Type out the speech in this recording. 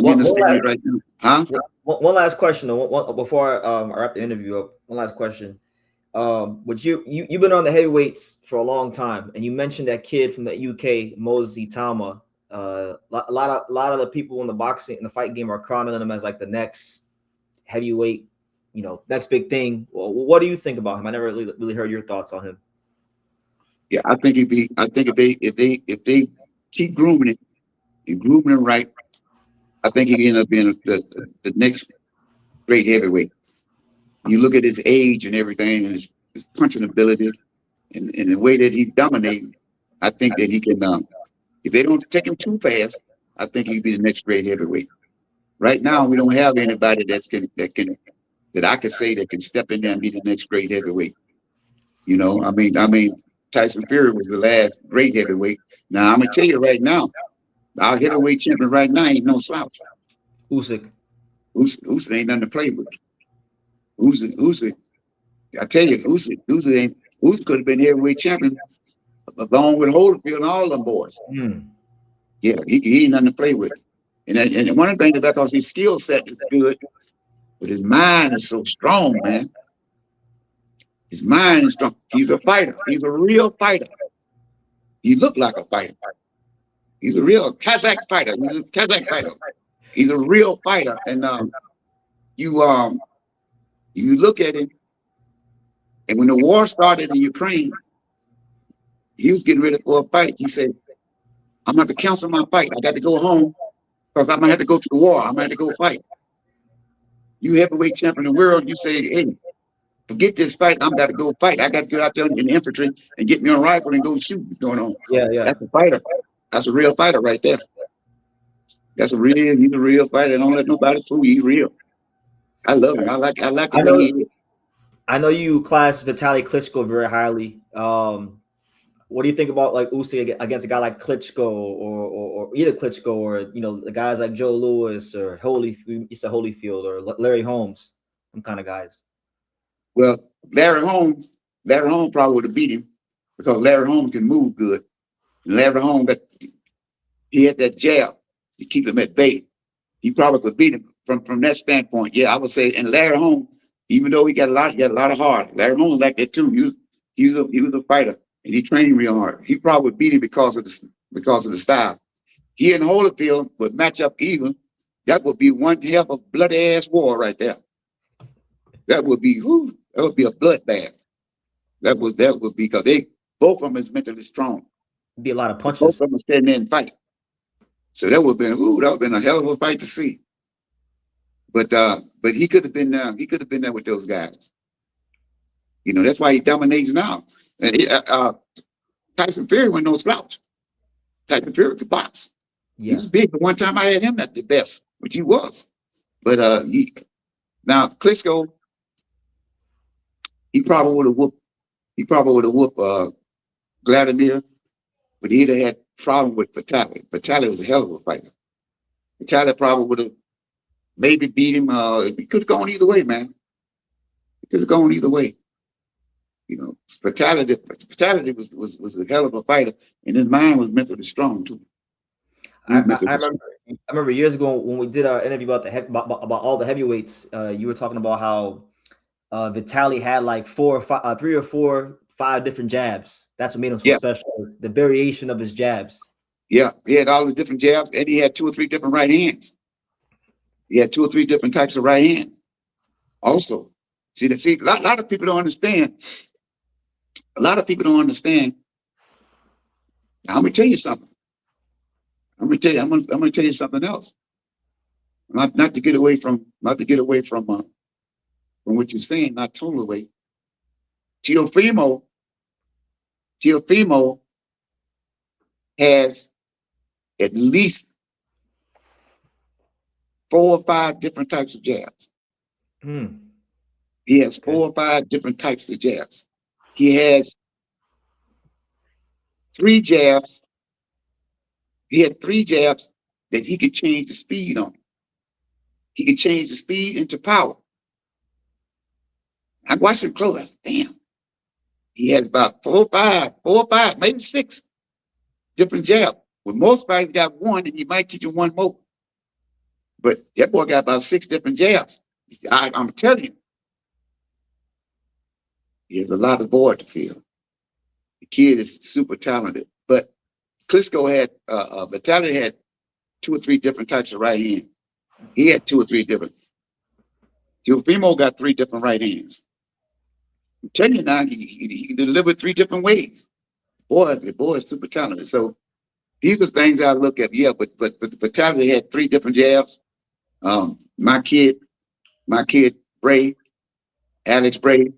I'm in the stage right now. Huh? One last question though, before I wrap the interview up. One last question. But you've been on the heavyweights for a long time, and you mentioned that kid from the UK, Mosey Tama. A lot of the people in the fight game are crowning him as like the next heavyweight, next big thing. Well, what do you think about him? I never really heard your thoughts on him. Yeah, I think if they keep grooming it and grooming him right, I think he end up being the next great heavyweight. You look at his age and everything, and his punching ability, and the way that he's dominating. I think that he can. If they don't take him too fast, I think he'd be the next great heavyweight. Right now, we don't have anybody that I could say that can step in there and be the next great heavyweight. I mean, Tyson Fury was the last great heavyweight. Now I'm gonna tell you right now, our heavyweight champion right now ain't no slouch. Usyk Usyk ain't nothing to play with. Usyk. I tell you, Usyk could have been heavyweight champion along with Holyfield and all them boys. Yeah, he ain't nothing to play with. And one of the things is because his skill set is good, but his mind is so strong, man. His mind is strong. He's a fighter. He's a real fighter. He looked like a fighter. He's a real Kazakh fighter. He's a Kazakh fighter. He's a real fighter. And you look at him, and when the war started in Ukraine, he was getting ready for a fight. He said, I'm going to have to cancel my fight. I got to go home because I'm going to have to go to the war. I'm going to have to go fight. You heavyweight champion of the world, you say, hey, forget this fight. I'm got to go fight. I got to get out there in the infantry and get me on a rifle and go shoot what's going on. Yeah. That's a fighter. That's a real fighter right there. He's a real fighter. Don't let nobody fool you. He's real. I love him. I like I know you class Vitali Klitschko very highly. What do you think about like Usyk against a guy like Klitschko or either Klitschko or the guys like Joe Louis or Holyfield or Larry Holmes, them kind of guys? Well, Larry Holmes probably would have beat him because Larry Holmes can move good. And Larry Holmes, he had that jab to keep him at bay. He probably could beat him from that standpoint. Yeah, I would say. And Larry Holmes, even though he got a lot of heart. Larry Holmes like that too. He was a fighter, and he trained real hard. He probably would beat him because of the style. He and Holyfield would match up even. That would be one hell of a bloody ass war right there. That would be a bloodbath. That would be because both of them is mentally strong. It'd be a lot of punches. Both of them standing there and fight. So that would have been a hell of a fight to see. But he could have been there. He could have been there with those guys. That's why he dominates now. And Tyson Fury wasn't no slouch. Tyson Fury could box. Yeah. He was big, but one time I had him at the best, which he was. But now Klitschko, he probably would have whooped Vladimir, but he'd have had problem with Vitali. Vitali was a hell of a fighter. Vitali probably would have maybe beat him. It could have gone either way, man. It could have gone either way. Vitali was a hell of a fighter, and his mind was mentally strong too. I remember years ago when we did our interview about all the heavyweights. You were talking about how Vitali had like 3 or 5 different jabs. That's what made him so special. The variation of his jabs. Yeah, he had all the different jabs, and he had 2 or 3 different right hands. He had 2 or 3 different types of right hands. Also, see, a lot of people don't understand. A lot of people don't understand. Now, I'm gonna tell you something. I'm gonna tell you something else. Not to get away from what you're saying. Not totally away. Teofimo has at least 4 or 5 different types of jabs. He has 4 or 5 different types of jabs. He has 3 jabs. He had 3 jabs that he could change the speed on. He could change the speed into power. I watched him close. I said, damn. He has about 4 or 5, maybe 6 different jabs. When most fighters got 1, and you might teach him 1 more. But that boy got about 6 different jabs. I'm telling you, there's a lot of void to fill. The kid is super talented, but Klitschko had Vitali had 2 or 3 different types of right hand. He had 2 or 3 different. Teofimo got 3 different right hands. I'm telling you now, he delivered 3 different ways. Boy, the boy is super talented. So these are things I look at. Yeah, but Vitali had 3 different jabs. My kid, Bray, Alex Bray,